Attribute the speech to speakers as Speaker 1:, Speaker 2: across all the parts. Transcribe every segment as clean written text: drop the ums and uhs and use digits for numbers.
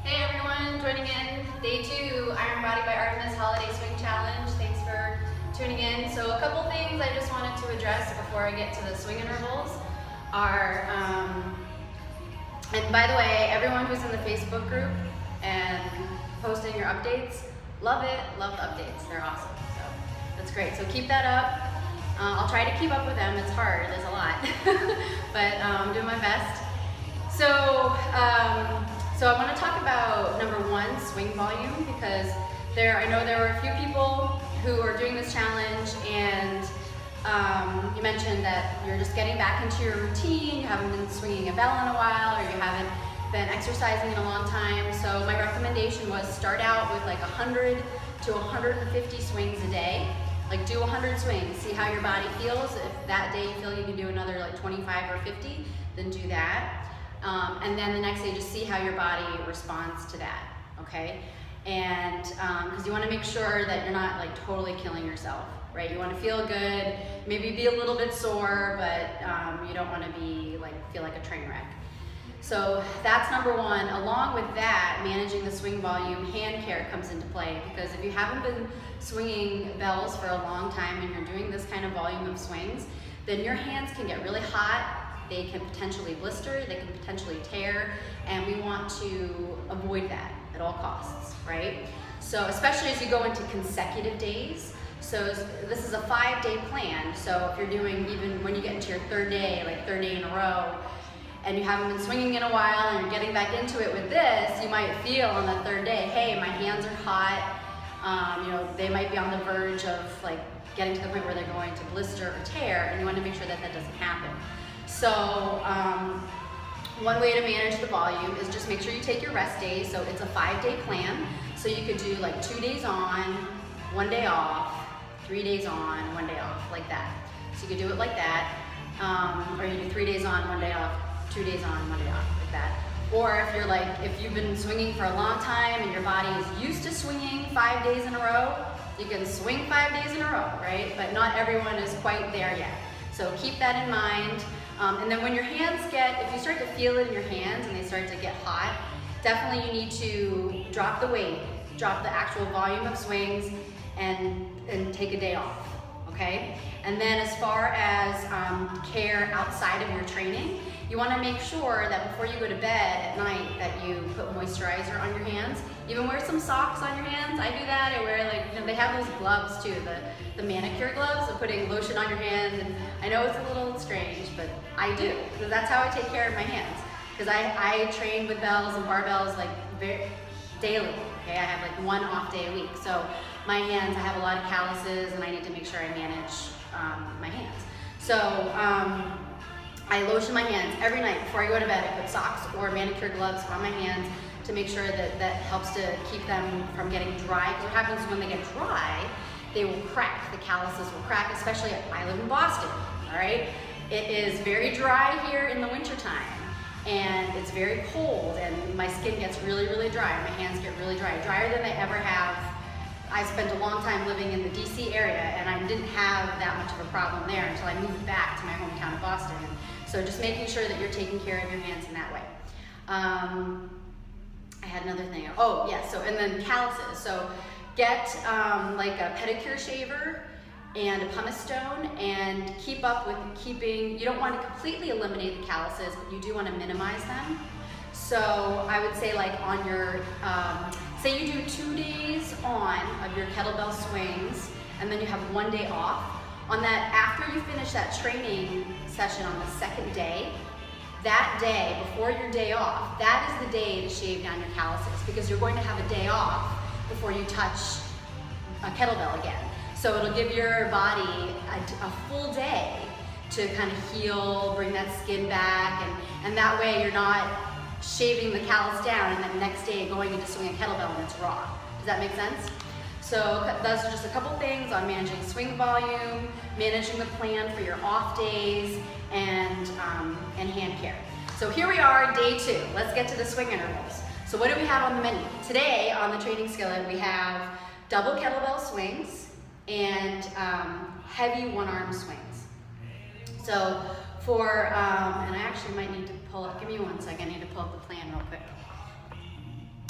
Speaker 1: Hey everyone, joining in day 2 Iron Body by Artemis Holiday Swing Challenge. Thanks for tuning in. So a couple things I just wanted to address before I get to the swing intervals are, and by the way, everyone who's in the Facebook group and posting your updates, love it, love the updates, they're awesome. So that's great, so keep that up. I'll try to keep up with them, it's hard, there's a lot, but I'm doing my best. So I want to talk about number 1, swing volume, because I know there were a few people who are doing this challenge, and you mentioned that you're just getting back into your routine, you haven't been swinging a bell in a while, or you haven't been exercising in a long time. So my recommendation was start out with like 100 to 150 swings a day. Like do 100 swings, see how your body feels. If that day you feel you can do another like 25 or 50, then do that. And then the next day, just see how your body responds to that, okay? And because you want to make sure that you're not like totally killing yourself, right? You want to feel good, maybe be a little bit sore, but you don't want to feel like a train wreck. So that's number 1. Along with that, managing the swing volume, hand care comes into play, because if you haven't been swinging bells for a long time and you're doing this kind of volume of swings, then your hands can get really hot. They can potentially blister, they can potentially tear, and we want to avoid that at all costs, right? So especially as you go into consecutive days. So this is a 5-day plan, so if you're doing, even when you get into your 3rd day, like 3rd day in a row, and you haven't been swinging in a while and you're getting back into it with this, you might feel on the 3rd day, hey, my hands are hot, you know, they might be on the verge of like getting to the point where they're going to blister or tear, and you want to make sure that that doesn't happen. So one way to manage the volume is just make sure you take your rest days. So it's a 5-day plan. So you could do like 2 days on, 1 day off, 3 days on, 1 day off, like that. So you could do it like that. Or you do 3 days on, 1 day off, 2 days on, 1 day off, like that. Or if you've been swinging for a long time and your body is used to swinging 5 days in a row, you can swing 5 days in a row, right? But not everyone is quite there yet. So keep that in mind. And then when your hands if you start to feel it in your hands and they start to get hot, definitely you need to drop the weight, drop the actual volume of swings, and take a day off, okay? And then as far as care outside of your training, you want to make sure that before you go to bed at night that you put moisturizer on your hands. Even wear some socks on your hands. I do that. I wear they have those gloves too, the manicure gloves of putting lotion on your hands. And I know it's a little strange, but I do, because that's how I take care of my hands. Because I train with bells and barbells like daily. Okay, I have like 1 off day a week. So my hands, I have a lot of calluses, and I need to make sure I manage my hands. So I lotion my hands every night before I go to bed. I put socks or manicure gloves on my hands to make sure that helps to keep them from getting dry. Because what happens is when they get dry, they will crack. The calluses will crack, especially I live in Boston, all right? It is very dry here in the wintertime, and it's very cold, and my skin gets really, really dry. My hands get really dry, drier than they ever have. I spent a long time living in the DC area, and I didn't have that much of a problem there until I moved back to my hometown of Boston. So just making sure that you're taking care of your hands in that way. I had another thing. Oh, yeah, and then calluses. So get like a pedicure shaver and a pumice stone, and keep up with you don't want to completely eliminate the calluses, but you do want to minimize them. So I would say like on your, say you do 2 days on of your kettlebell swings, and then you have 1 day off. On that, after you finish that training session on the 2nd day, that day, before your day off, that is the day to shave down your calluses, because you're going to have a day off before you touch a kettlebell again. So it'll give your body a full day to kind of heal, bring that skin back, and that way you're not shaving the callus down and then next day going into swing a kettlebell and it's raw. Does that make sense? So those are just a couple things on managing swing volume, managing the plan for your off days, and hand care. So here we are, day 2. Let's get to the swing intervals. So what do we have on the menu? Today on the training skillet we have double kettlebell swings and heavy 1-arm swings. So for, and I actually might need to pull up, give me 1 second, I need to pull up the plan real quick.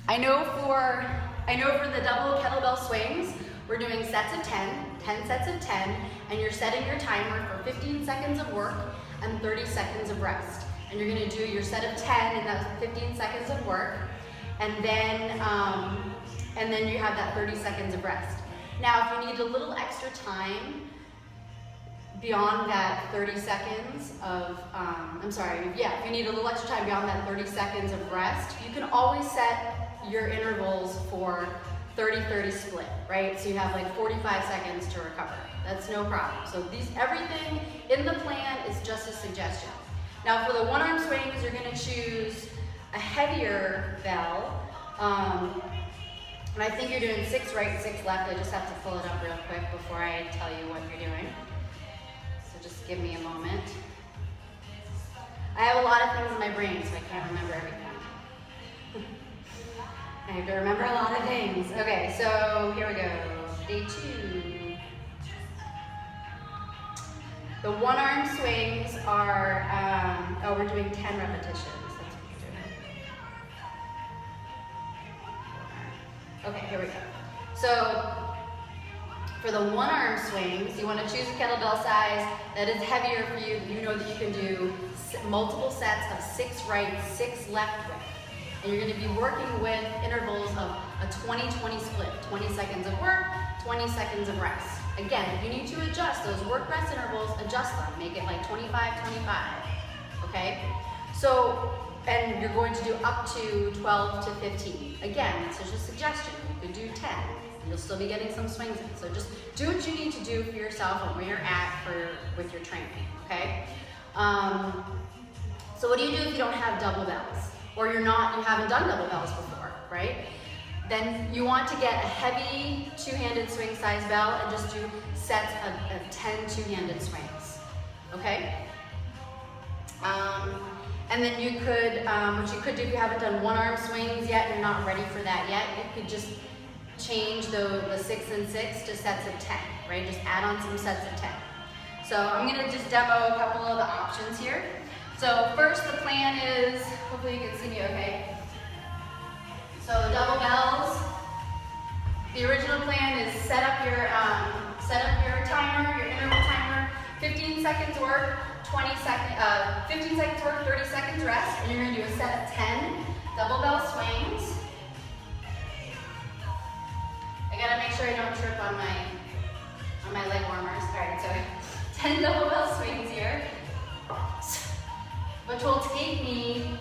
Speaker 1: I know for the double kettlebell swings, we're doing sets of 10 sets of 10, and you're setting your timer for 15 seconds of work and 30 seconds of rest. And you're gonna do your set of 10 in that 15 seconds of work, and then you have that 30 seconds of rest. Now, if you need a little extra time beyond that 30 seconds of, if you need a little extra time beyond that 30 seconds of rest, you can always set your intervals for 30-30 split, right? So you have like 45 seconds to recover. That's no problem. So everything in the plan is just a suggestion. Now for the one arm swings, you're gonna choose a heavier bell. And I think you're doing 6 right, 6 left. I just have to pull it up real quick before I tell you what you're doing. So just give me a moment. I have a lot of things in my brain, so I can't remember everything. I have to remember a lot of things. Okay, so here we go. Day 2. The one arm swings are, we're doing 10 repetitions. That's what we're doing. Okay, here we go. So for the one arm swings, you want to choose a kettlebell size that is heavier for you. You know that you can do multiple sets of 6 right, 6 left with. And you're going to be working with intervals of a 20-20 split. 20 seconds of work, 20 seconds of rest. Again, if you need to adjust those work-rest intervals, adjust them. Make it like 25-25, okay? So, and you're going to do up to 12 to 15. Again, it's just a suggestion. You could do 10. You'll still be getting some swings in. So just do what you need to do for yourself and where you're at with your training, okay? So what do you do if you don't have double bells? Or you haven't done double bells before, right? Then you want to get a heavy two-handed swing size bell and just do sets of 10 two-handed swings, okay? And then you could, what you could do if you haven't done one arm swings yet, you're not ready for that yet, you could just change the 6 and 6 to sets of 10, right? Just add on some sets of 10. So I'm gonna just demo a couple of the options here. So first the plan is, hopefully you can see me okay. So double bells, the original plan is set up your timer, your interval timer, 15 seconds work, 15 seconds work, 30 seconds rest, and you're gonna do a set of 10 double bell swings. I gotta make sure I don't trip on my leg warmers. All right, so 10 double bell swings here, which will take me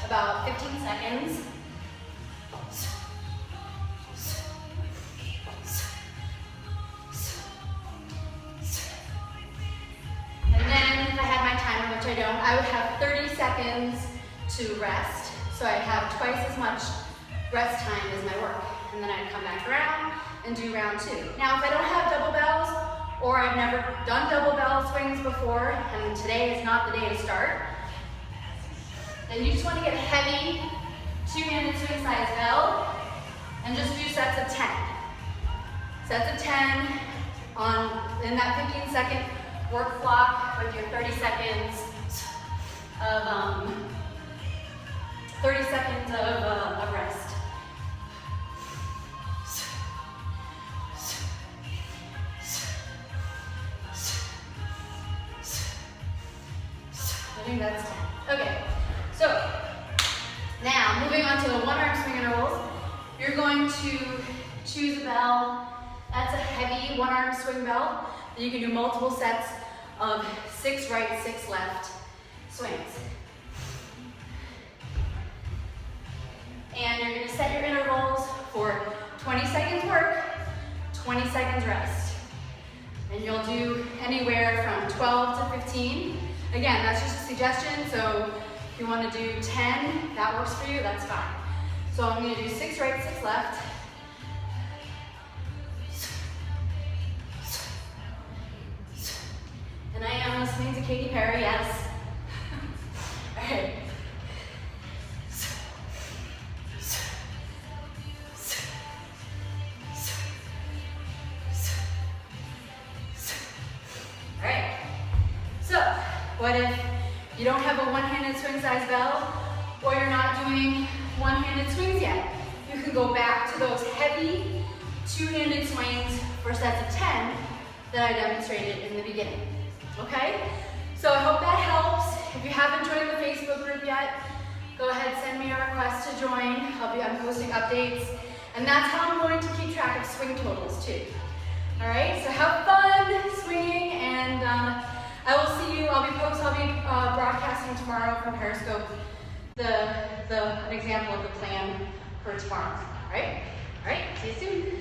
Speaker 1: about 15 seconds. And then if I had my timer, which I don't, I would have 30 seconds to rest. So I'd have twice as much rest time as my work. And then I'd come back around and do round 2. Now if I don't have double bells, or I've never done double bell swings before, and today is not the day to start, then you just want to get a heavy two-handed swing size bell and just do sets of 10. Sets of 10 in that 15-second work block with your 30 seconds of rest. I think that's 10. Okay, so now moving on to the one arm swing intervals, you're going to choose a bell that's a heavy one arm swing bell that you can do multiple sets of 6 right, 6 left swings. And you're going to set your intervals for 20 seconds work, 20 seconds rest. And you'll do anywhere from 12 to 15. Again, that's just a suggestion, so if you want to do 10, that works for you, that's fine. So I'm going to do 6 right, 6 left. And I am listening to Katy Perry, yes. All right. All right. So, what if you don't have a one-handed swing size bell, or you're not doing one-handed swings yet, you can go back to those heavy two-handed swings for sets of 10 that I demonstrated in the beginning, okay? So I hope that helps. If you haven't joined the Facebook group yet, go ahead, send me a request to join. I'm posting updates, and that's how I'm going to keep track of swing totals too. All right, so have fun swinging, and I will see you. I'll be broadcasting tomorrow from Periscope an example of the plan for tomorrow. All right, see you soon.